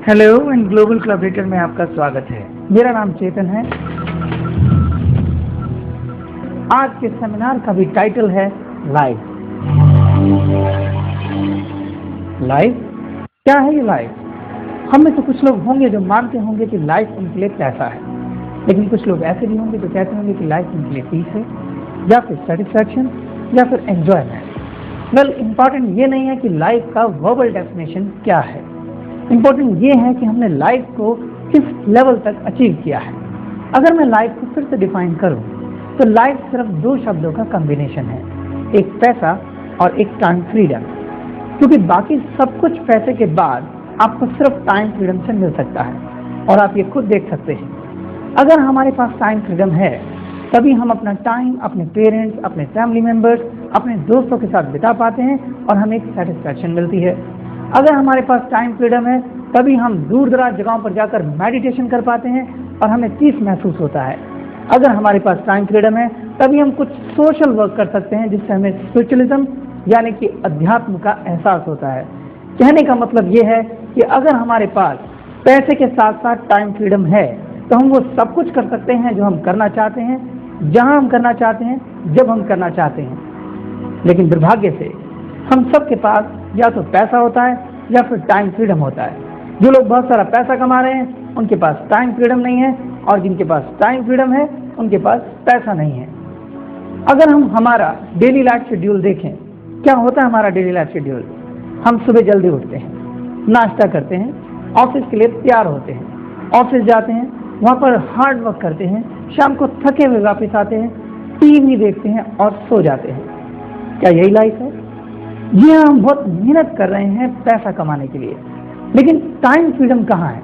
Hello and global collaborator में आपका स्वागत है। मेरा नाम चेतन है। आज के सेमिनार का भी टाइटल है लाइफ। लाइफ क्या है ये लाइफ? हम में से कुछ लोग होंगे जो मानते होंगे कि लाइफ उनके लिए पैसा है, लेकिन कुछ लोग ऐसे भी होंगे जो कहते होंगे कि लाइफ उनके लिए पीस है या फिर सेटिस्फैक्शन या फिर एंजॉयमेंट। वेल, इम्पॉर्टेंट ये नहीं है कि लाइफ का वर्बल डेफिनेशन क्या है, इम्पोर्टेंट ये है कि हमने लाइफ को किस लेवल तक अचीव किया है। अगर मैं लाइफ को फिर से डिफाइन करूं तो लाइफ सिर्फ दो शब्दों का कॉम्बिनेशन है, एक पैसा और एक टाइम फ्रीडम। क्योंकि बाकी सब कुछ पैसे के बाद आपको सिर्फ टाइम फ्रीडम से मिल सकता है, और आप ये खुद देख सकते हैं। अगर हमारे पास टाइम फ्रीडम है तभी हम अपना टाइम अपने पेरेंट्स, अपने फैमिली मेम्बर्स, अपने दोस्तों के साथ बिता पाते हैं और हमें एक सेटिस्फैक्शन मिलती है। अगर हमारे पास टाइम फ्रीडम है तभी हम दूर दराज जगहों पर जाकर मेडिटेशन कर पाते हैं और हमें पीस महसूस होता है। अगर हमारे पास टाइम फ्रीडम है तभी हम कुछ सोशल वर्क कर सकते हैं जिससे हमें स्पिरिचुअलिज्म यानी कि अध्यात्म का एहसास होता है। कहने का मतलब ये है कि अगर हमारे पास पैसे के साथ साथ टाइम फ्रीडम है तो हम वो सब कुछ कर सकते हैं जो हम करना चाहते हैं, जहां हम करना चाहते हैं, जब हम करना चाहते हैं। लेकिन दुर्भाग्य से हम सबके पास या तो पैसा होता है या फिर टाइम फ्रीडम होता है। जो लोग बहुत सारा पैसा कमा रहे हैं उनके पास टाइम फ्रीडम नहीं है, और जिनके पास टाइम फ्रीडम है उनके पास पैसा नहीं है। अगर हम हमारा डेली लाइफ शेड्यूल देखें, क्या होता है हमारा डेली लाइफ शेड्यूल? हम सुबह जल्दी उठते हैं, नाश्ता करते हैं, ऑफिस के लिए तैयार होते हैं, ऑफिस जाते हैं, वहाँ पर हार्ड वर्क करते हैं, शाम को थके हुए वापस आते हैं, टीवी देखते हैं और सो जाते हैं। क्या यही लाइफ है? ये हम बहुत मेहनत कर रहे हैं पैसा कमाने के लिए, लेकिन टाइम फ्रीडम कहाँ है?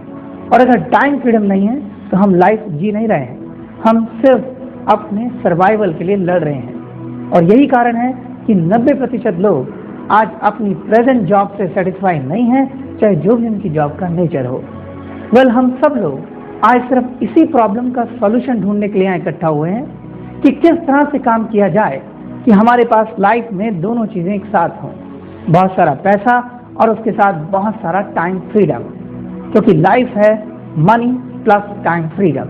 और अगर टाइम फ्रीडम नहीं है तो हम लाइफ जी नहीं रहे हैं, हम सिर्फ अपने सर्वाइवल के लिए लड़ रहे हैं। और यही कारण है कि 90% लोग आज अपनी प्रेजेंट जॉब से सेटिस्फाई नहीं हैं, चाहे जो भी उनकी जॉब का नेचर हो। वेल, हम सब लोग आज सिर्फ इसी प्रॉब्लम का सॉल्यूशन ढूंढने के लिए इकट्ठा हुए हैं कि किस तरह से काम किया जाए कि हमारे पास लाइफ में दोनों चीजें एक साथ हों, बहुत सारा पैसा और उसके साथ बहुत सारा टाइम फ्रीडम। क्योंकि लाइफ है मनी प्लस टाइम फ्रीडम।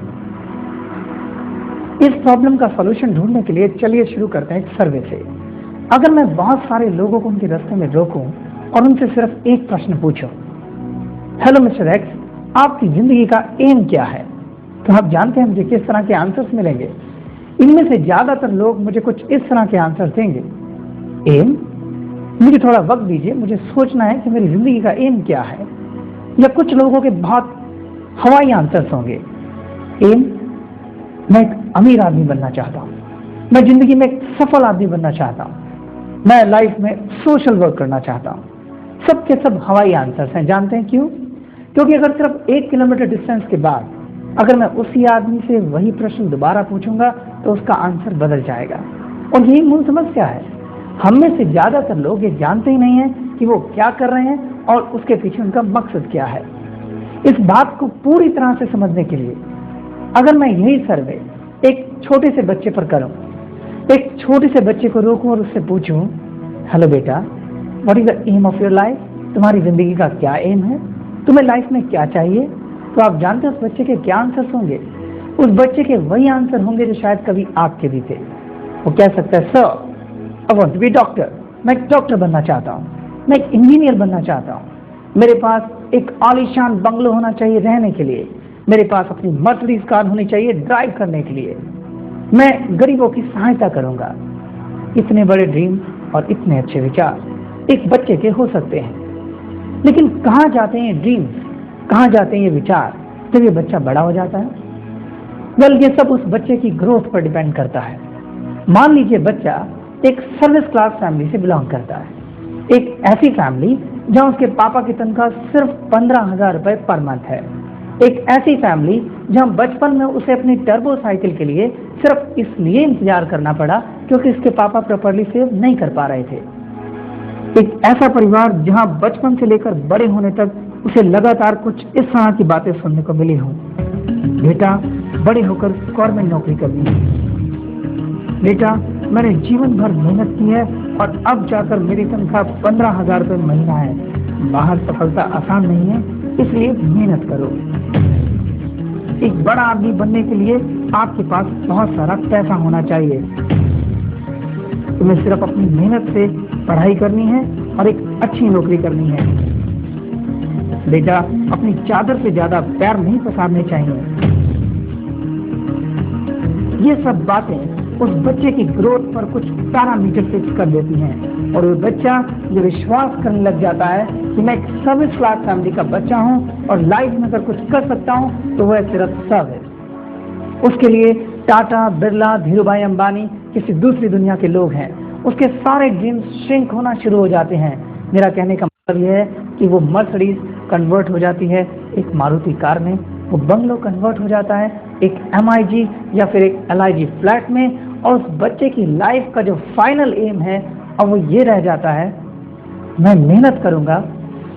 इस प्रॉब्लम का सॉल्यूशन ढूंढने के लिए चलिए शुरू करते हैं एक सर्वे से। अगर मैं बहुत सारे लोगों को उनके रास्ते में रोकूं और उनसे सिर्फ एक प्रश्न पूछूं, हेलो मिस्टर एक्स, आपकी जिंदगी का एम क्या है? तो आप जानते हैं मुझे किस तरह के आंसर्स मिलेंगे। इनमें से ज्यादातर लोग मुझे कुछ इस तरह के आंसर देंगे। एम? मुझे थोड़ा वक्त दीजिए, मुझे सोचना है कि मेरी जिंदगी का एम क्या है। या कुछ लोगों के बहुत हवाई आंसर्स होंगे। एम? मैं एक अमीर आदमी बनना चाहता हूँ, मैं जिंदगी में एक सफल आदमी बनना चाहता हूँ, मैं लाइफ में सोशल वर्क करना चाहता हूँ। सबके सब हवाई आंसर्स हैं। जानते हैं क्यों? क्योंकि अगर सिर्फ 1 किलोमीटर डिस्टेंस के बाद अगर मैं उसी आदमी से वही प्रश्न दोबारा पूछूंगा तो उसका आंसर बदल जाएगा। और यही मूल समस्या है। हम में से ज्यादातर लोग ये जानते ही नहीं हैं कि वो क्या कर रहे हैं और उसके पीछे उनका मकसद क्या है। इस बात को पूरी तरह से समझने के लिए अगर मैं यही सर्वे एक छोटे से बच्चे पर करूं, एक छोटे से बच्चे को रोकूं और उससे पूछूं, हेलो बेटा, what is the aim of your life? तुम्हारी जिंदगी का क्या एम है? तुम्हें लाइफ में क्या चाहिए? तो आप जानते हैं उस बच्चे के क्या आंसर्स होंगे? उस बच्चे के वही आंसर होंगे जो शायद कभी आपके भी थे। वो कह सकता है, sir I want to be doctor, मैं एक डॉक्टर बनना चाहता हूँ, मैं एक इंजीनियर बनना चाहता हूँ, मेरे पास एक आलीशान बंगलो होना चाहिए रहने के लिए, मेरे पास अपनी मर्सिडीज कार होनी चाहिए ड्राइव करने के लिए, मैं गरीबों की सहायता करूंगा। इतने बड़े ड्रीम और इतने अच्छे विचार एक बच्चे के हो सकते हैं, लेकिन कहाँ जाते हैं ये ड्रीम्स, कहाँ जाते हैं ये विचार जब ये बच्चा बड़ा हो जाता है? वेल, ये सब उस बच्चे की ग्रोथ पर डिपेंड करता है। मान लीजिए बच्चा एक सर्विस क्लास फैमिली से बिलोंग करता है, एक ऐसी फैमिली जहां उसके पापा की तनख्वाह सिर्फ 15,000 रुपए पर मंथ है, एक ऐसी फैमिली जहां बचपन में उसे अपनी टर्बो साइकिल के लिए सिर्फ इसलिए इंतजार करना पड़ा क्योंकि उसके पापा प्रॉपर्ली सेव नहीं कर पा रहे थे, एक ऐसा परिवार जहां बचपन से लेकर बड़े होने तक उसे लगातार कुछ इस तरह की बातें सुनने को मिली हों, बेटा बड़े होकर गवर्नमेंट नौकरी करनी है, बेटा मैंने जीवन भर मेहनत की है और अब जाकर मेरी तनख्वाह 15,000 रुपये महीना है, बाहर सफलता आसान नहीं है, इसलिए मेहनत करो। एक बड़ा आदमी बनने के लिए आपके पास बहुत सारा पैसा होना चाहिए। तुम्हें सिर्फ अपनी मेहनत से पढ़ाई करनी है और एक अच्छी नौकरी करनी है। बेटा, अपनी चादर से ज्यादा पैर नहीं पसारने चाहिए। ये सब बातें उस बच्चे की ग्रोथ पर कुछ पैरामीटर फिक्स कर देती हैं और वो बच्चा जो विश्वास करने लग जाता है कि मैं एक सर्विस क्लास फैमिली का बच्चा हूँ और लाइफ में अगर कुछ कर सकता हूँ तो वह सिर्फ सर्विस। उसके लिए टाटा, बिरला, धीरूभाई अंबानी किसी दूसरी दुनिया के लोग हैं। उसके सारे ड्रीम्स श्रिंक होना शुरू हो जाते हैं। मेरा कहने का मतलब यह है कि वो मर्सिडीज कन्वर्ट हो जाती है एक मारुति कार में, वो बंगलो कन्वर्ट हो जाता है एक MIG या फिर एक LIG फ्लैट में, और उस बच्चे की लाइफ का जो फाइनल एम है और वो ये रह जाता है, मैं मेहनत करूंगा,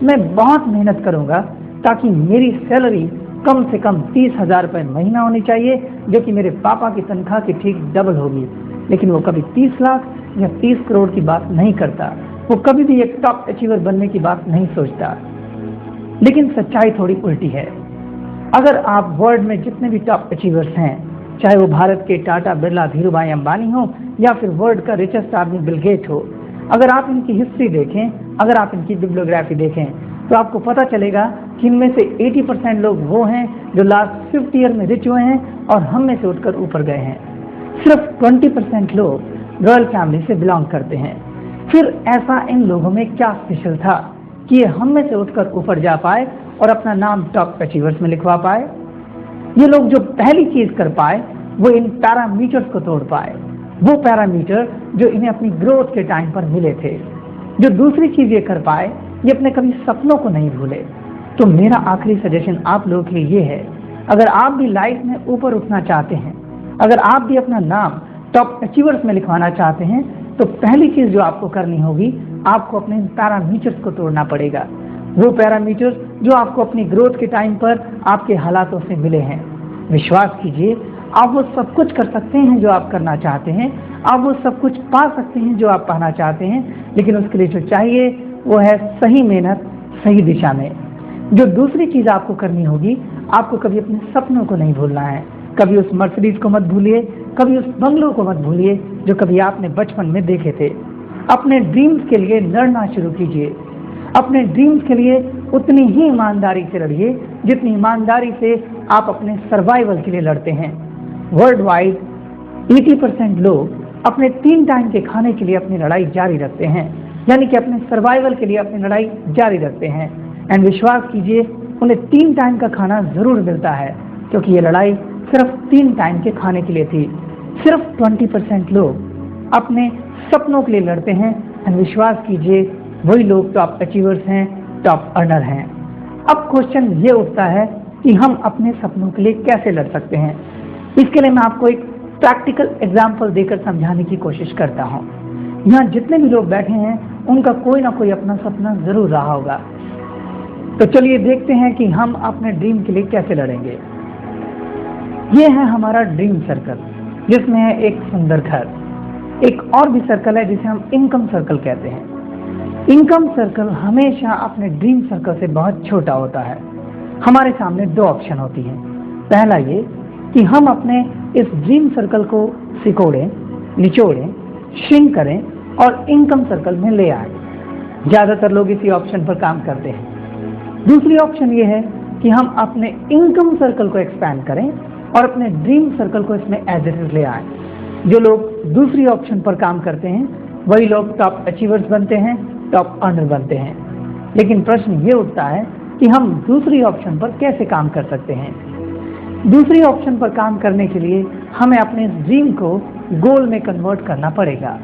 मैं बहुत मेहनत करूंगा ताकि मेरी सैलरी कम से कम 30,000 रुपये महीना होनी चाहिए, जो कि मेरे पापा की तनख्वाह की ठीक डबल होगी। लेकिन वो कभी 30 लाख या 30 करोड़ की बात नहीं करता, वो कभी भी एक टॉप अचीवर बनने की बात नहीं सोचता। लेकिन सच्चाई थोड़ी उल्टी है। अगर आप वर्ल्ड में जितने भी टॉप अचीवर्स हैं, चाहे वो भारत के टाटा, बिरला, धीरूभाई अंबानी हो या फिर वर्ल्ड का रिचेस्ट आदमी बिल गेट हो, अगर आप इनकी हिस्ट्री देखें, अगर आप इनकी बिब्लियोग्राफी देखें, तो आपको पता चलेगा कि इनमें से 80% लोग वो हैं जो लास्ट 50 ईयर में रिच हुए हैं और हम में से उठकर ऊपर गए हैं। सिर्फ 20% लोग रॉयल फैमिली से बिलोंग करते हैं। फिर ऐसा इन लोगों में क्या स्पेशल था कि ये हम में से उठकर ऊपर जा पाए और अपना नाम टॉप अचीवर्स में लिखवा पाए? ये लोग जो पहली चीज कर पाए वो इन पैरामीटर्स को तोड़ पाए, वो पैरामीटर जो इन्हें अपनी ग्रोथ के टाइम पर मिले थे। जो दूसरी चीज ये कर पाए, ये अपने कभी सपनों को नहीं भूले। तो मेरा आखिरी सजेशन आप लोगों के लिए ये है, अगर आप भी लाइफ में ऊपर उठना चाहते हैं, अगर आप भी अपना नाम टॉप अचीवर्स में लिखवाना चाहते हैं, तो पहली चीज जो आपको करनी होगी, आपको अपने पैरामीटर्स को तोड़ना पड़ेगा। वो पैरामीटर्स जो आपको अपनी ग्रोथ के टाइम पर आपके हालातों से मिले हैं। विश्वास कीजिए, आप वो सब कुछ कर सकते हैं जो आप करना चाहते हैं, आप वो सब कुछ पा सकते हैं जो आप पाना चाहते हैं, लेकिन उसके लिए जो चाहिए वो है सही मेहनत सही दिशा में। जो दूसरी चीज आपको करनी होगी, आपको कभी अपने सपनों को नहीं भूलना है। कभी उस मर्सिडीज को मत भूलिए, कभी उस बंगलों को मत भूलिए जो कभी आपने बचपन में देखे थे। अपने ड्रीम्स के लिए लड़ना शुरू कीजिए। अपने ड्रीम्स के लिए उतनी ही ईमानदारी से लड़िए जितनी ईमानदारी से आप अपने सर्वाइवल के लिए लड़ते हैं। वर्ल्ड वाइड 80% लोग अपने 3 टाइम के खाने के लिए अपनी लड़ाई जारी रखते हैं, यानी कि अपने सर्वाइवल के लिए अपनी लड़ाई जारी रखते हैं। एंड विश्वास कीजिए, उन्हें 3 टाइम का खाना जरूर मिलता है, क्योंकि ये लड़ाई सिर्फ 3 टाइम के खाने के लिए थी। सिर्फ 20% लोग अपने सपनों के लिए लड़ते हैं। एंड विश्वास कीजिए, वही लोग टॉप अचीवर्स हैं, टॉप अर्नर हैं। अब क्वेश्चन ये उठता है कि हम अपने सपनों के लिए कैसे लड़ सकते हैं। इसके लिए मैं आपको एक प्रैक्टिकल एग्जाम्पल देकर समझाने की कोशिश करता हूँ। यहाँ जितने भी लोग बैठे हैं, उनका कोई ना कोई अपना सपना जरूर रहा होगा। तो चलिए देखते हैं कि हम अपने ड्रीम के लिए कैसे लड़ेंगे। ये है हमारा ड्रीम सर्कल, जिसमें है एक सुंदर घर। एक और भी सर्कल है जिसे हम इनकम सर्कल कहते हैं। इनकम सर्कल हमेशा अपने ड्रीम सर्कल से बहुत छोटा होता है। हमारे सामने 2 ऑप्शन होती हैं। पहला ये कि हम अपने इस ड्रीम सर्कल को सिकोड़ें, निचोड़ें, श्रिंक करें और इनकम सर्कल में ले आए। ज्यादातर लोग इसी ऑप्शन पर काम करते हैं। दूसरी ऑप्शन ये है कि हम अपने इनकम सर्कल को एक्सपैंड करें और अपने ड्रीम सर्कल को इसमें एज इट इज ले आए। जो लोग दूसरी ऑप्शन पर काम करते हैं, वही लोग टॉप अचीवर्स बनते हैं, टॉप अर्नर बनते हैं। लेकिन प्रश्न ये उठता है कि हम दूसरी ऑप्शन पर कैसे काम कर सकते हैं। दूसरी ऑप्शन पर काम करने के लिए हमें अपने ड्रीम को गोल में कन्वर्ट करना पड़ेगा।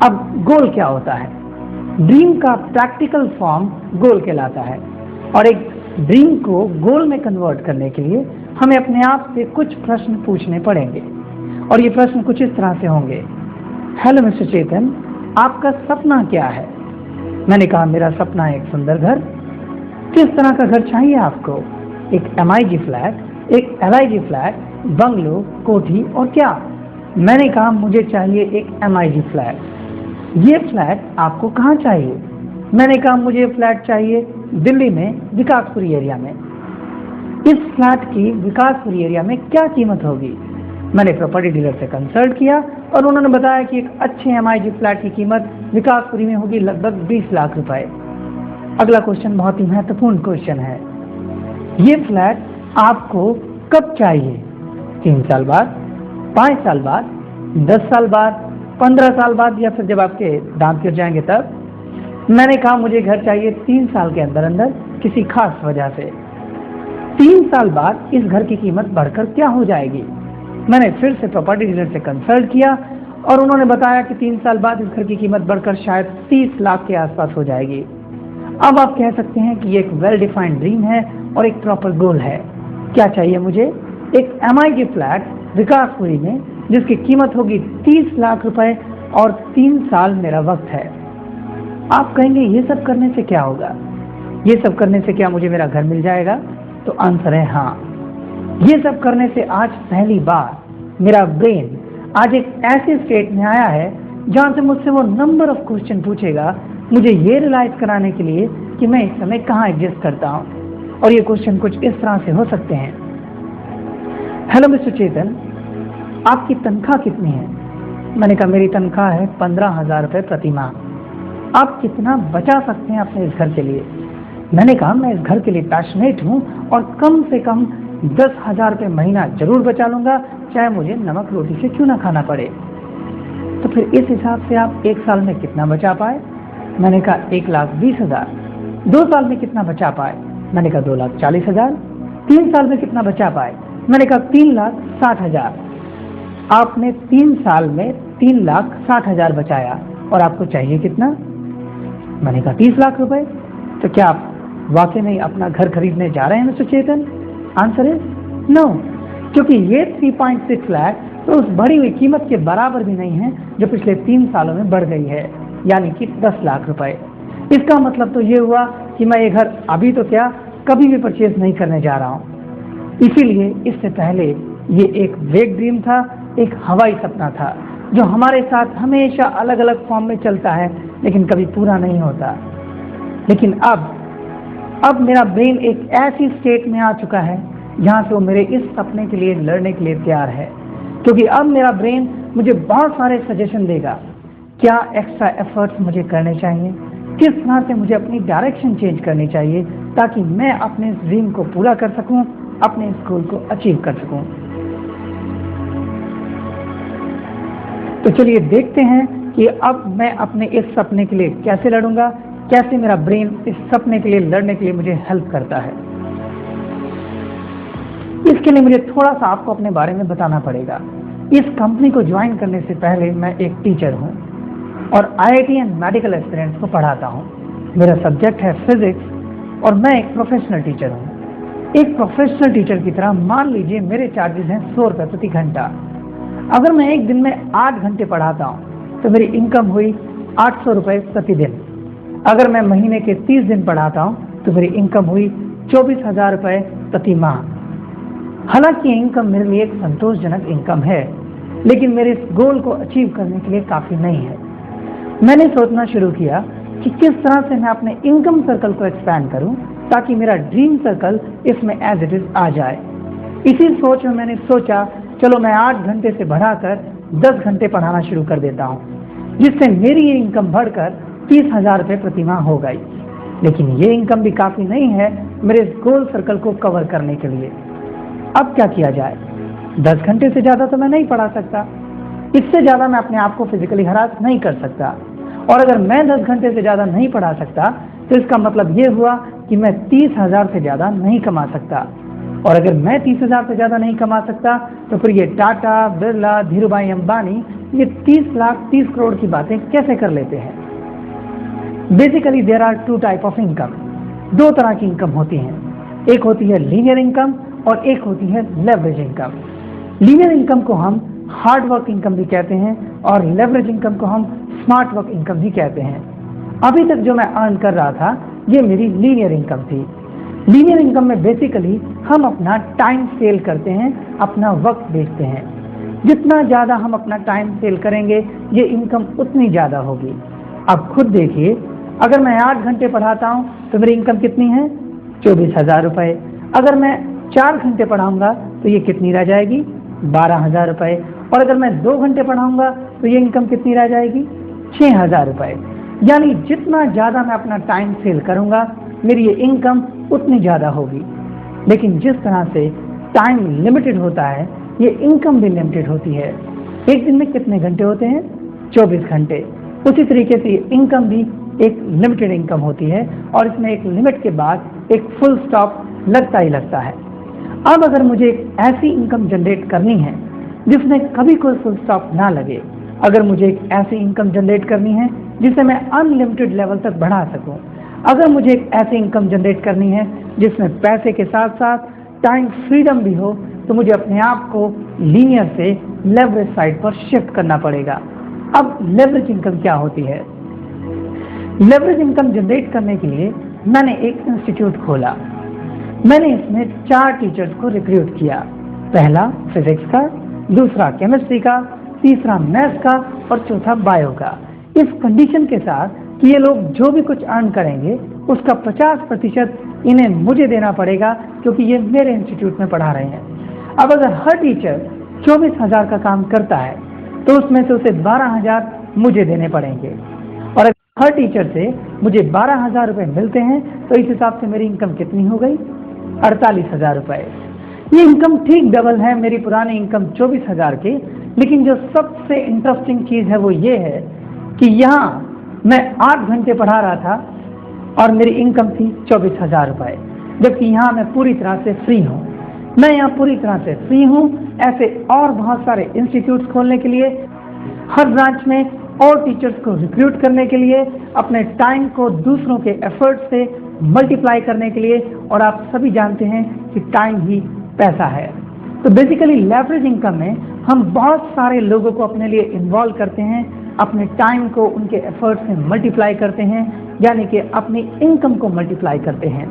अब गोल क्या होता है? ड्रीम का प्रैक्टिकल फॉर्म गोल कहलाता है, और एक ड्रीम को गोल में कन्वर्ट करने के लिए हमें अपने आप से कुछ प्रश्न पूछने पड़ेंगे। और ये प्रश्न कुछ इस तरह से होंगे। हेलो मिस्टर चेतन, आपका सपना क्या है? मैंने कहा, मेरा सपना है एक सुंदर घर। किस तरह का घर चाहिए आपको? एक MIG फ्लैट, एक LIG फ्लैट, बंगलो, कोठी और क्या? मैंने कहा, मुझे चाहिए एक MIG फ्लैट। ये फ्लैट आपको कहाँ चाहिए? मैंने कहा मुझे फ्लैट चाहिए दिल्ली में विकासपुरी एरिया में। इस फ्लैट की विकासपुरी एरिया में क्या कीमत होगी? मैंने प्रॉपर्टी डीलर से कंसल्ट किया और उन्होंने बताया कि एक अच्छे MIG फ्लैट की कीमत विकासपुरी में होगी लगभग 20 लाख रुपए। अगला क्वेश्चन बहुत ही महत्वपूर्ण क्वेश्चन है, ये फ्लैट आपको कब चाहिए? 3 साल बाद, 5 साल बाद, 10 साल बाद, 15 साल बाद, या फिर जब आपके दांत गिर जाएंगे तब? मैंने कहा मुझे घर चाहिए 3 साल के अंदर अंदर किसी खास वजह से। 3 साल बाद इस घर की कीमत बढ़कर क्या हो जाएगी? मैंने फिर से प्रॉपर्टी डीलर से कंसल्ट किया और उन्होंने बताया कि 3 साल बाद इस घर की कीमत बढ़कर शायद 30 लाख के आसपास हो जाएगी। अब आप कह सकते हैं कि ये एक वेल डिफाइंड ड्रीम है और एक प्रॉपर गोल है। क्या चाहिए मुझे? एक MIG फ्लैट विकासपुरी में जिसकी कीमत होगी 30 लाख रुपए और 3 साल मेरा वक्त है। आप कहेंगे ये सब करने से क्या होगा? ये सब करने से क्या मुझे मेरा घर मिल जाएगा? तो आंसर है हाँ। ये सब करने से आज पहली बार मेरा ब्रेन आज एक ऐसे स्टेट में आया है जहां से मुझसे वो नंबर ऑफ क्वेश्चन पूछेगा मुझे ये रियलाइज कराने के लिए कि मैं इस समय कहाँ एग्जिस्ट करता हूँ। और ये क्वेश्चन कुछ इस तरह से हो सकते हैं, हेलो मिस्टर चेतन, आपकी तनख्वाह कितनी है? मैंने कहा मेरी तनख्वाह है 15,000 रुपये प्रति माह। आप कितना बचा सकते हैं अपने इस घर के लिए? मैंने कहा मैं इस घर के लिए पैशनेट हूँ और कम से कम 10,000 रुपये महीना जरूर बचा लूंगा, चाहे मुझे नमक रोटी से क्यों ना खाना पड़े। तो फिर इस हिसाब से आप 1 साल में कितना बचा पाए? मैंने कहा 1,20,000। 2 साल में कितना बचा पाए? मैंने कहा 2,40,000। 3 साल में कितना बचा पाए? मैंने कहा 3,60,000। आपने 3 साल में 3,60,000 बचाया और आपको चाहिए कितना? मैंने कहा 30 लाख रुपए। तो क्या आप वाकई में अपना घर खरीदने जा रहे हैं मिस्टर चेतन? आंसर है नो, क्योंकि ये 3.6 लाख तो उस बढ़ी हुई कीमत के बराबर भी नहीं है जो पिछले 3 सालों में बढ़ गई है, यानी कि 10 लाख रुपए। इसका मतलब तो ये हुआ कि मैं ये घर अभी तो क्या कभी भी परचेज नहीं करने जा रहा हूँ। इसीलिए इससे पहले ये एक वेग ड्रीम था, एक हवाई सपना था जो हमारे साथ हमेशा अलग अलग फॉर्म में चलता है लेकिन कभी पूरा नहीं होता। लेकिन अब मेरा ब्रेन एक ऐसी स्टेट में आ चुका है जहाँ से वो मेरे इस सपने के लिए लड़ने के लिए तैयार है, क्योंकि अब मेरा ब्रेन मुझे बहुत सारे सजेशन देगा। क्या एक्स्ट्रा एफर्ट्स मुझे करने चाहिए, किस तरह से मुझे अपनी डायरेक्शन चेंज करनी चाहिए ताकि मैं अपने इस ड्रीम को पूरा कर सकूं, अपने इस गोल को अचीव कर सकूं। तो चलिए देखते हैं कि अब मैं अपने इस सपने के लिए कैसे लड़ूंगा, कैसे मेरा ब्रेन इस सपने के लिए लड़ने के लिए मुझे हेल्प करता है। इसके लिए मुझे थोड़ा सा आपको अपने बारे में बताना पड़ेगा। इस कंपनी को ज्वाइन करने से पहले मैं एक टीचर हूं और IIT एंड मेडिकल एस्पिरेंट्स को पढ़ाता हूं। मेरा सब्जेक्ट है फिजिक्स और मैं एक प्रोफेशनल टीचर हूं। एक प्रोफेशनल टीचर की तरह मान लीजिए मेरे चार्जेस हैं 100 रुपये प्रति घंटा। अगर मैं एक दिन में 8 घंटे पढ़ाता हूं तो मेरी इनकम हुई 800 रुपये प्रतिदिन। अगर मैं महीने के 30 दिन पढ़ाता हूं तो मेरी इनकम हुई 24,000 रुपये प्रति माह। हालांकि ये इनकम मेरे लिए एक संतोषजनक इनकम है, लेकिन मेरे इस गोल को अचीव करने के लिए काफ़ी नहीं है। मैंने सोचना शुरू किया कि किस तरह से मैं अपने इनकम सर्कल को एक्सपैंड करूं ताकि मेरा ड्रीम सर्कल इसमें एज इट इज आ जाए। इसी सोच में मैंने सोचा चलो मैं 8 घंटे से बढ़ाकर 10 घंटे पढ़ाना शुरू कर देता हूं, जिससे मेरी ये इनकम बढ़कर 30,000 रुपये प्रति माह हो गई। लेकिन ये इनकम भी काफ़ी नहीं है मेरे इस गोल सर्कल को कवर करने के लिए। अब क्या किया जाए? 10 घंटे से ज़्यादा तो मैं नहीं पढ़ा सकता, इससे ज़्यादा मैं अपने आप को फिजिकली हरास नहीं कर सकता। और अगर मैं 10 घंटे से ज़्यादा नहीं पढ़ा सकता तो इसका मतलब ये हुआ कि मैं 30,000 से ज़्यादा नहीं कमा सकता। और अगर मैं 30,000 से ज़्यादा नहीं कमा सकता तो फिर ये टाटा, बिरला, धीरूभाई अंबानी ये 30 लाख 30 करोड़ की बातें कैसे कर लेते हैं? Basically there are 2 type of income. 2 तरह की इनकम होती हैं, एक होती है लीनियर इनकम और एक होती है लेवरेज इनकम। लीनियर इनकम को हम हार्ड वर्क इनकम भी कहते हैं और लेवरेज इनकम को हम स्मार्ट वर्क इनकम भी कहते हैं। अभी तक जो मैं अर्न कर रहा था ये मेरी लीनियर इनकम थी। लीनियर इनकम में बेसिकली हम अपना टाइम सेल करते हैं, अपना वक्त बेचते हैं। जितना ज़्यादा हम अपना टाइम सेल करेंगे ये इनकम उतनी ज़्यादा होगी। अब खुद देखिए अगर मैं 8 घंटे पढ़ाता हूँ तो मेरी इनकम कितनी है? 24,000 रुपये। अगर मैं 4 घंटे पढ़ाऊंगा तो ये कितनी रह जाएगी? 12,000 रुपये। और अगर मैं 2 घंटे पढ़ाऊंगा तो ये इनकम कितनी रह जाएगी? 6,000 रुपये। यानी जितना ज़्यादा मैं अपना टाइम सेल करूंगा मेरी ये इनकम उतनी ज़्यादा होगी। लेकिन जिस तरह से टाइम लिमिटेड होता है ये इनकम भी लिमिटेड होती है। एक दिन में कितने घंटे होते हैं? 24 घंटे। उसी तरीके से ये इनकम भी एक लिमिटेड इनकम होती है और इसमें एक लिमिट के बाद एक फुल स्टॉप लगता ही लगता है। अब अगर मुझे एक ऐसी इनकम जनरेट करनी है जिसमें कभी कोई फुल स्टॉप ना लगे, अगर मुझे एक ऐसी इनकम जनरेट करनी है जिसे मैं अनलिमिटेड लेवल तक बढ़ा सकूं, अगर मुझे एक ऐसी इनकम जनरेट करनी है जिसमें पैसे के साथ साथ टाइम फ्रीडम भी हो, तो मुझे अपने आप को लीनियर से लेवरेज साइड पर शिफ्ट करना पड़ेगा। अब लेवरेज इनकम क्या होती है? लेवरेज इनकम जनरेट करने के लिए मैंने एक इंस्टीट्यूट खोला। मैंने इसमें 4 टीचर्स को रिक्रूट किया। पहला फिजिक्स का, दूसरा केमिस्ट्री का, तीसरा मैथ्स का और चौथा बायो का। इस कंडीशन के साथ कि ये लोग जो भी कुछ अर्न करेंगे उसका 50% इन्हें मुझे देना पड़ेगा, क्योंकि ये मेरे इंस्टीट्यूट में पढ़ा रहे हैं। अब अगर हर टीचर 24,000 का काम करता है तो उसमें से उसे 12,000 मुझे देने पड़ेंगे। और अगर हर टीचर से मुझे 12,000 रुपये मिलते हैं तो इस हिसाब से मेरी इनकम कितनी हो गई? 48,000 रुपये। ये इनकम ठीक डबल है मेरी पुरानी इनकम 24,000 की। लेकिन जो सबसे इंटरेस्टिंग चीज़ है वो ये है कि यहाँ मैं 8 घंटे पढ़ा रहा था और मेरी इनकम थी 24,000 रुपये, जबकि यहाँ मैं पूरी तरह से फ्री हूँ। मैं यहाँ पूरी तरह से फ्री हूँ ऐसे और बहुत सारे इंस्टीट्यूट्स खोलने के लिए, हर ब्रांच में और टीचर्स को रिक्रूट करने के लिए, अपने टाइम को दूसरों के एफर्ट से मल्टीप्लाई करने के लिए। और आप सभी जानते हैं कि टाइम ही पैसा है। तो बेसिकली लेवरेज इनकम में हम बहुत सारे लोगों को अपने लिए इन्वॉल्व करते हैं, अपने टाइम को उनके एफर्ट से मल्टीप्लाई करते हैं, यानी कि अपनी इनकम को मल्टीप्लाई करते हैं।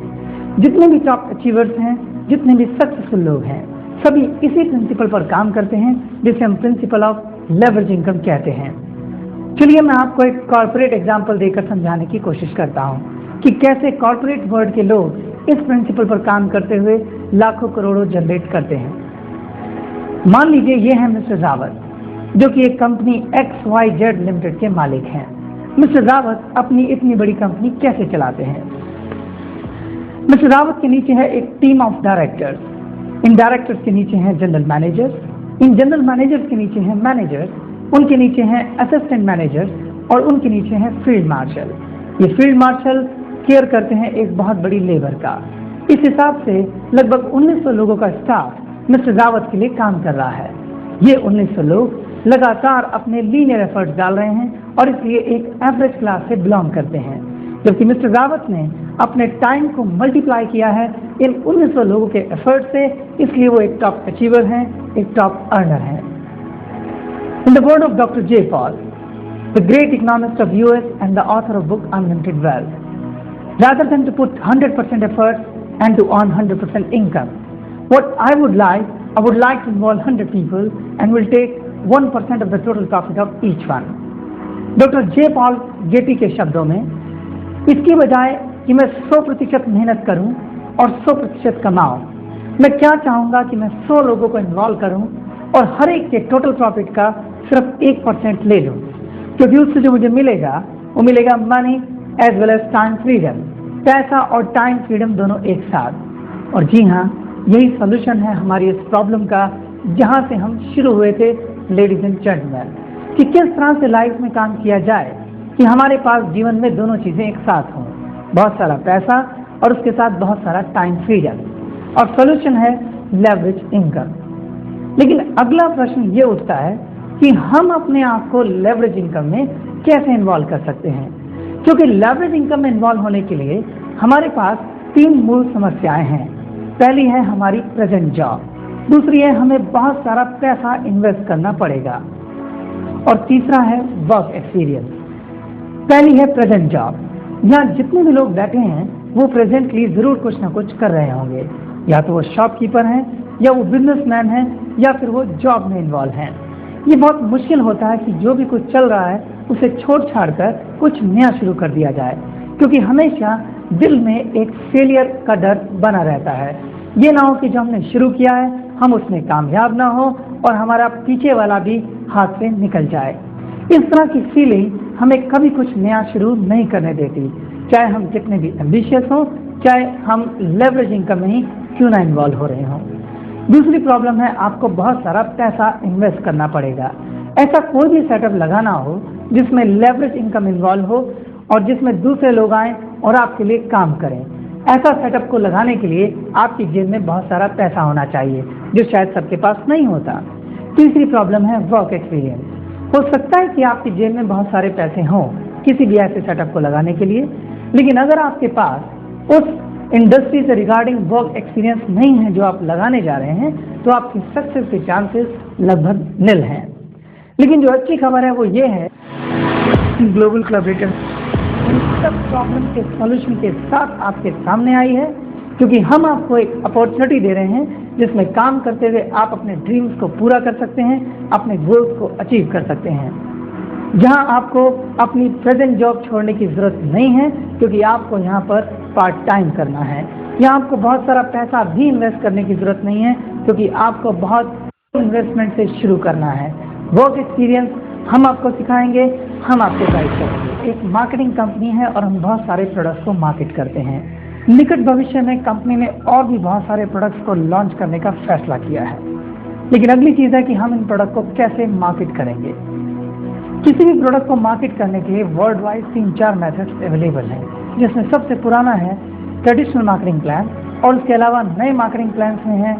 जितने भी टॉप अचीवर्स हैं, जितने भी सक्सेसफुल लोग हैं, सभी इसी प्रिंसिपल पर काम करते हैं जिसे हम प्रिंसिपल ऑफ लेवरेज इनकम कहते हैं। चलिए मैं आपको एक कॉर्पोरेट एग्जांपल देकर समझाने की कोशिश करता हूं कि कैसे कॉर्पोरेट वर्ल्ड के लोग इस प्रिंसिपल पर काम करते हुए लाखों करोड़ों जनरेट करते हैं। मान लीजिए ये है मिस्टर रावत, जो कि एक कंपनी XYZ लिमिटेड के मालिक हैं। मिस्टर रावत अपनी इतनी बड़ी कंपनी कैसे चलाते हैं? मिस्टर रावत के नीचे है एक team of directors. In directors के नीचे हैं general managers, in general managers के नीचे हैं मैनेजर्स, उनके नीचे हैं असिस्टेंट मैनेजर्स और उनके नीचे हैं फील्ड मार्शल। ये फील्ड मार्शल केयर करते हैं एक बहुत बड़ी लेबर का। इस हिसाब से लगभग 1900 लोगों का स्टाफ मिस्टर रावत के लिए काम कर रहा है। ये 1900 लोग लगातार अपने लीनियर एफर्ट्स डाल रहे हैं और इसलिए एक एवरेज क्लास से बिलोंग करते हैं, जबकि मिस्टर रावत ने अपने टाइम को मल्टीप्लाई किया है इन 1900 लोगों के एफर्ट से, इसलिए वो एक टॉप अचीवर हैं, एक टॉप अर्नर हैं। In the word of doctor J Paul, the great economist of US and the author of book Unlimited Wealth, rather than to put 100% effort and to earn 100% income, what I would like to involve 100 people and will take 1% of the total profit of each one. Doctor J Paul Getty के शब्दों में, इसकी बजाय कि मैं 100% मेहनत करूं और 100% कमाऊं, मैं क्या चाहूंगा कि मैं 100 लोगों को इन्वॉल्व करूं और हर एक के टोटल प्रॉफिट का सिर्फ 1% ले लूं, क्योंकि उससे जो मुझे मिलेगा वो मिलेगा money as well as time freedom, पैसा और टाइम फ्रीडम दोनों एक साथ। और जी हाँ, यही सोल्यूशन है हमारी इस प्रॉब्लम का, जहाँ से हम शुरू हुए थे लेडीज एंड जेंटलमैन, कि किस तरह से लाइफ में काम किया जाए कि हमारे पास जीवन में दोनों चीज़ें एक साथ हों, बहुत सारा पैसा और उसके साथ बहुत सारा टाइम फ्रीडम। और सोल्यूशन है लेवरेज इनकम। लेकिन अगला प्रश्न ये उठता है कि हम अपने आप को लेवरेज इनकम में कैसे इन्वॉल्व कर सकते हैं, क्योंकि लेवरेज इनकम में इन्वॉल्व होने के लिए हमारे पास 3 मूल समस्याएं हैं। पहली है हमारी प्रेजेंट जॉब, दूसरी है हमें बहुत सारा पैसा इन्वेस्ट करना पड़ेगा, और तीसरा है वर्क एक्सपीरियंस। पहली है प्रेजेंट जॉब। यहाँ जितने भी लोग बैठे हैं वो प्रेजेंटली जरूर कुछ ना कुछ कर रहे होंगे, या तो वो शॉपकीपर हैं, या वो बिजनेसमैन हैं, या फिर वो जॉब में इन्वॉल्व हैं। ये बहुत मुश्किल होता है कि जो भी कुछ चल रहा है उसे छोड़ छाड़ कर कुछ नया शुरू कर दिया जाए, क्योंकि हमेशा दिल में एक फेलियर का डर बना रहता है। ये ना हो कि जो हमने शुरू किया है हम उसमें कामयाब ना हो और हमारा पीछे वाला भी हाथ से निकल जाए। इस तरह की फीलिंग हमें कभी कुछ नया शुरू नहीं करने देती, चाहे हम कितने भी एम्बिशियस हों, चाहे हम लेवरेज इनकम में ही क्यों ना इन्वॉल्व हो रहे हों। दूसरी प्रॉब्लम है आपको बहुत सारा पैसा इन्वेस्ट करना पड़ेगा। ऐसा कोई भी सेटअप लगाना हो जिसमें लेवरेज इनकम इन्वॉल्व हो और जिसमें दूसरे लोग आए और आपके लिए काम करें। ऐसा सेटअप को लगाने के लिए आपकी जेब में बहुत सारा पैसा होना चाहिए, जो शायद सबके पास नहीं होता। तीसरी प्रॉब्लम है वर्क एक्सपीरियंस। हो सकता है कि आपकी जेब में बहुत सारे पैसे हों किसी भी ऐसे सेटअप को लगाने के लिए, लेकिन अगर आपके पास उस इंडस्ट्री से रिगार्डिंग वर्क एक्सपीरियंस नहीं है जो आप लगाने जा रहे हैं, तो आपकी सक्सेस के चांसेस लगभग निल हैं। लेकिन जो अच्छी खबर है वो ये है कि ग्लोबल कोलैबोरेटर सब प्रॉब्लम के सॉल्यूशन के साथ आपके सामने आई है, क्योंकि हम आपको एक अपॉर्चुनिटी दे रहे हैं जिसमें काम करते हुए आप अपने ड्रीम्स को पूरा कर सकते हैं, अपने गोल्स को अचीव कर सकते हैं, जहां आपको अपनी प्रेजेंट जॉब छोड़ने की जरूरत नहीं है, क्योंकि आपको यहां पर पार्ट टाइम करना है। यहाँ आपको बहुत सारा पैसा भी इन्वेस्ट करने की जरूरत नहीं है, क्योंकि आपको बहुत इन्वेस्टमेंट से शुरू करना है। वर्क एक्सपीरियंस हम आपको सिखाएंगे, हम आपको गाइड करेंगे। एक मार्केटिंग कंपनी है और हम बहुत सारे प्रोडक्ट्स को मार्केट करते हैं। निकट भविष्य में कंपनी ने और भी बहुत सारे प्रोडक्ट्स को लॉन्च करने का फैसला किया है, लेकिन अगली चीज़ है कि हम इन प्रोडक्ट को कैसे मार्केट करेंगे। किसी भी प्रोडक्ट को मार्केट करने के लिए वर्ल्ड वाइड 3-4 मेथड्स अवेलेबल हैं, जिसमें सबसे पुराना है ट्रेडिशनल मार्केटिंग प्लान, और उसके अलावा नए मार्केटिंग प्लान में हैं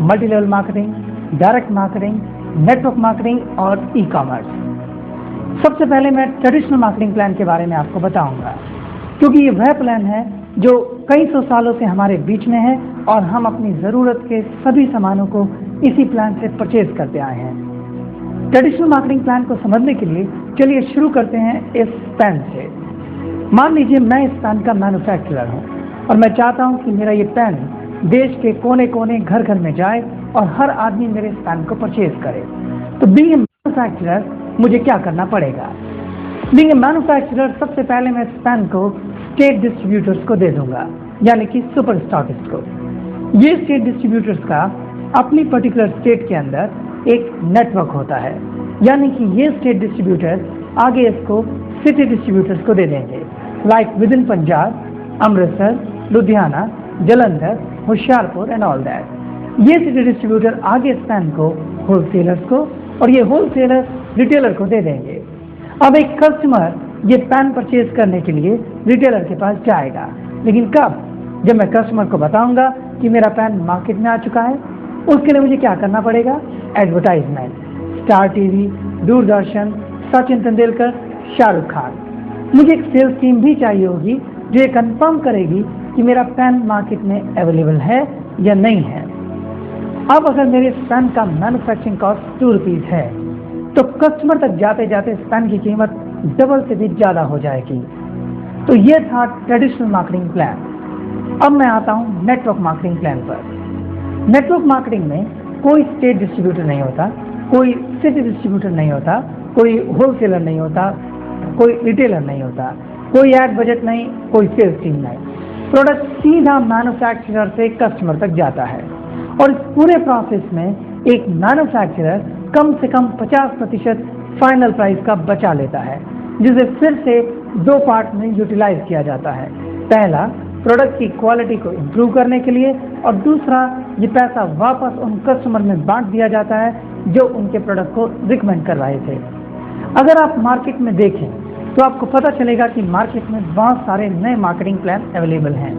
multi level marketing, direct marketing, network marketing और ई कॉमर्स। सबसे पहले मैं ट्रेडिशनल मार्केटिंग प्लान के बारे में आपको बताऊंगा, क्योंकि ये वह प्लान है जो कई सौ सालों से हमारे बीच में है और हम अपनी ज़रूरत के सभी सामानों को इसी प्लान से परचेज करते आए हैं। ट्रेडिशनल मार्केटिंग प्लान को समझने के लिए चलिए शुरू करते हैं इस पेन से। मान लीजिए मैं इस पेन का मैन्युफैक्चरर हूँ और मैं चाहता हूँ कि मेरा ये पेन देश के कोने कोने घर घर में जाए और हर आदमी मेरे इस पेन को परचेज करे। तो बीइंग ए मैन्युफैक्चरर मुझे क्या करना पड़ेगा? बीइंग ए मैन्युफैक्चरर सबसे पहले मैं इस पेन को स्टेट डिस्ट्रीब्यूटर्स को दे दूंगा, यानी कि सुपर स्टॉकिस्ट को। ये स्टेट डिस्ट्रीब्यूटर्स का अपनी पर्टिकुलर स्टेट के अंदर एक नेटवर्क होता है, यानी कि ये स्टेट डिस्ट्रीब्यूटर्स आगे इसको सिटी डिस्ट्रीब्यूटर्स को दे देंगे, like with in Punjab, Amritsar, Ludhiana, Jalandhar, Hoshiarpur and all that. ये सिटी डिस्ट्रीब्यूटर आगे इस पेन को होलसेलर्स को और ये होलसेलर रिटेलर को दे देंगे। अब एक कस्टमर ये पेन परचेज करने के लिए रिटेलर के पास जाएगा, लेकिन कब? जब मैं कस्टमर को बताऊंगा कि मेरा पेन मार्केट में आ चुका है। उसके लिए मुझे क्या करना पड़ेगा? Advertisement, star TV, Doordarshan, Sachin Tendulkar, Shahrukh Khan. मुझे एक सेल्स टीम भी चाहिए होगी जो ये कंफर्म करेगी कि मेरा पेन मार्केट में अवेलेबल है या नहीं है। अब अगर मेरे इस पेन का मैन्युफैक्चरिंग कॉस्ट 2 रुपीज़ है, तो कस्टमर तक जाते जाते इस पेन की कीमत डबल से भी ज़्यादा हो जाएगी। तो ये था ट्रेडिशनल मार्केटिंग प्लान। अब मैं आता हूँ नेटवर्क मार्केटिंग प्लान पर। नेटवर्क मार्केटिंग में कोई स्टेट डिस्ट्रीब्यूटर नहीं होता, कोई सिटी डिस्ट्रीब्यूटर नहीं होता, कोई होलसेलर नहीं होता, कोई रिटेलर नहीं होता, कोई एड बजट नहीं, कोई सेल्स टीम नहीं। प्रोडक्ट सीधा मैन्युफैक्चरर से कस्टमर तक जाता है और इस पूरे प्रोसेस में एक मैन्युफैक्चरर कम से कम 50% फाइनल प्राइस का बचा लेता है, जिसे फिर से 2 पार्ट में यूटिलाइज किया जाता है। पहला, प्रोडक्ट की क्वालिटी को इम्प्रूव करने के लिए, और दूसरा, ये पैसा वापस उन कस्टमर में बांट दिया जाता है जो उनके प्रोडक्ट को रिकमेंड कर रहे थे। अगर आप मार्केट में देखें तो आपको पता चलेगा कि मार्केट में बहुत सारे नए मार्केटिंग प्लान अवेलेबल हैं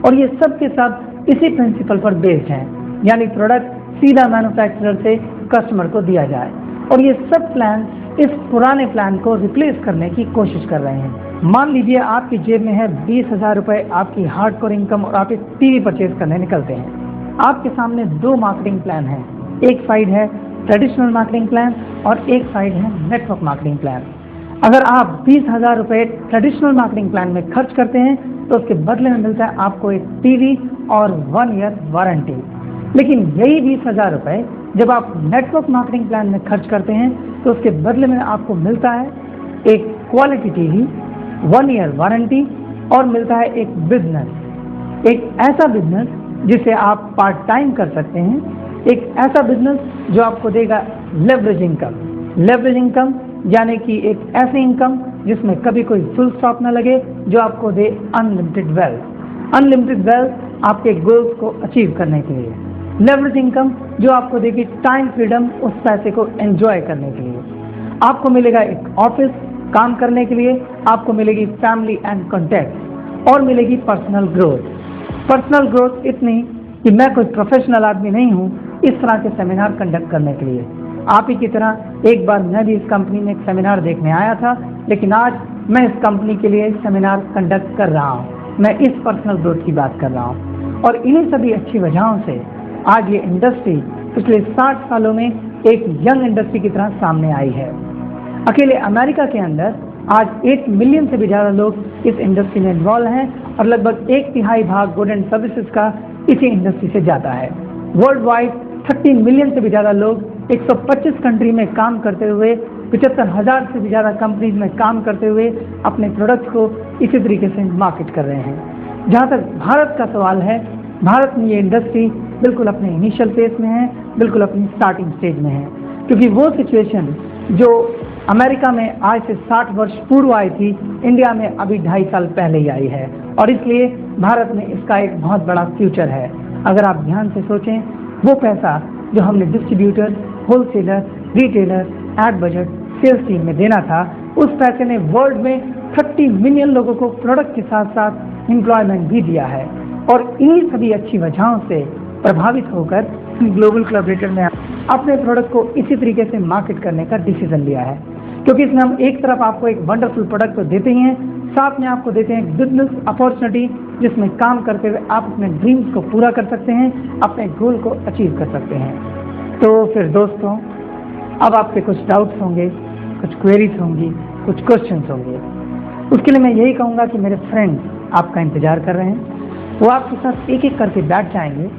और ये सब के सब इसी प्रिंसिपल पर बेस्ड हैं, यानी प्रोडक्ट सीधा मैन्युफैक्चरर से कस्टमर को दिया जाए। और ये सब प्लान इस पुराने प्लान को रिप्लेस करने की कोशिश कर रहे हैं। मान लीजिए आपकी जेब में है 20,000 रुपये आपकी हार्डकोर इनकम और आप एक टीवी परचेज करने निकलते हैं। आपके सामने 2 मार्केटिंग प्लान हैं, एक साइड है ट्रेडिशनल मार्केटिंग प्लान और एक साइड है नेटवर्क मार्केटिंग प्लान। अगर आप 20,000 रुपये ट्रेडिशनल मार्केटिंग प्लान में खर्च करते हैं तो उसके बदले में मिलता है आपको एक टीवी और 1 ईयर वारंटी। लेकिन यही 20,000 रुपये जब आप नेटवर्क मार्केटिंग प्लान में खर्च करते हैं तो उसके बदले में आपको मिलता है एक क्वालिटी टीवी, 1 ईयर वारंटी और मिलता है एक बिजनेस, एक ऐसा बिजनेस जिसे आप पार्ट टाइम कर सकते हैं, एक ऐसा बिजनेस जो आपको देगा लेवरेज इनकम। लेवरेज इनकम यानी कि एक ऐसी इनकम जिसमें कभी कोई फुल स्टॉप ना लगे, जो आपको दे अनलिमिटेड वेल्थ। अनलिमिटेड वेल्थ आपके गोल्स को अचीव करने के लिए, लेवरेज इनकम जो आपको देगी टाइम फ्रीडम उस पैसे को एंजॉय करने के लिए। आपको मिलेगा एक ऑफिस काम करने के लिए, आपको मिलेगी फैमिली एंड कॉन्टैक्ट, और मिलेगी पर्सनल ग्रोथ। पर्सनल ग्रोथ इतनी कि मैं कोई प्रोफेशनल आदमी नहीं हूँ इस तरह के सेमिनार कंडक्ट करने के लिए। आप ही की तरह एक बार मैं भी इस कंपनी में एक सेमिनार देखने आया था, लेकिन आज मैं इस कंपनी के लिए सेमिनार कंडक्ट कर रहा हूँ। मैं इस पर्सनल ग्रोथ की बात कर रहा हूँ, और इन्हीं सभी अच्छी वजहों से आज ये इंडस्ट्री पिछले 60 सालों में एक यंग इंडस्ट्री की तरह सामने आई है। अकेले अमेरिका के अंदर आज 8 मिलियन से भी ज़्यादा लोग इस इंडस्ट्री में इन्वॉल्व हैं, और लगभग 1/3 भाग गुड एंड सर्विसेज का इसी इंडस्ट्री से जाता है। वर्ल्ड वाइड 30 मिलियन से भी ज़्यादा लोग 125 कंट्री में काम करते हुए, 75,000 से भी ज़्यादा कंपनीज में काम करते हुए अपने प्रोडक्ट्स को इसी तरीके से मार्केट कर रहे हैं। जहाँ तक भारत का सवाल है, भारत में ये इंडस्ट्री बिल्कुल अपने इनिशियल फेज में है, बिल्कुल अपनी स्टार्टिंग स्टेज में है, क्योंकि वो सिचुएशन जो अमेरिका में आज से 60 वर्ष पूर्व आई थी, इंडिया में अभी 2.5 साल पहले ही आई है, और इसलिए भारत में इसका एक बहुत बड़ा फ्यूचर है। अगर आप ध्यान से सोचें, वो पैसा जो हमने distributor, wholesaler, retailer, ad budget, sales team में देना था, उस पैसे ने वर्ल्ड में 30 मिलियन लोगों को प्रोडक्ट के साथ साथ एम्प्लॉयमेंट भी दिया है। और इन्हीं सभी अच्छी वजहों से प्रभावित होकर ग्लोबल कोलैबोरेटर ने अपने प्रोडक्ट को इसी तरीके से मार्केट करने का डिसीजन लिया है, क्योंकि इसमें हम एक तरफ आपको एक वंडरफुल प्रोडक्ट तो देते ही हैं, साथ में आपको देते हैं बिजनेस अपॉर्चुनिटी, जिसमें काम करते हुए आप अपने ड्रीम्स को पूरा कर सकते हैं, अपने गोल को अचीव कर सकते हैं। तो फिर दोस्तों, अब आपके कुछ डाउट्स होंगे, कुछ क्वेरीज होंगी, कुछ क्वेश्चंस होंगे। उसके लिए मैं यही कहूँगा कि मेरे फ्रेंड्स आपका इंतजार कर रहे हैं, वो आपके साथ एक एक करके बैठ जाएंगे,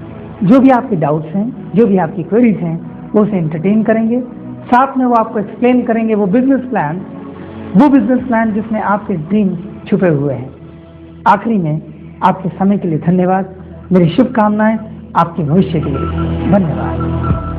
जो भी आपके डाउट्स हैं, जो भी आपकी क्वेरीज हैं, वो उसे एंटरटेन करेंगे, साथ में वो आपको एक्सप्लेन करेंगे वो बिजनेस प्लान जिसमें आपके ड्रीम्स छुपे हुए हैं। आखिरी में आपके समय के लिए धन्यवाद। मेरी शुभकामनाएं आपके भविष्य के लिए। धन्यवाद।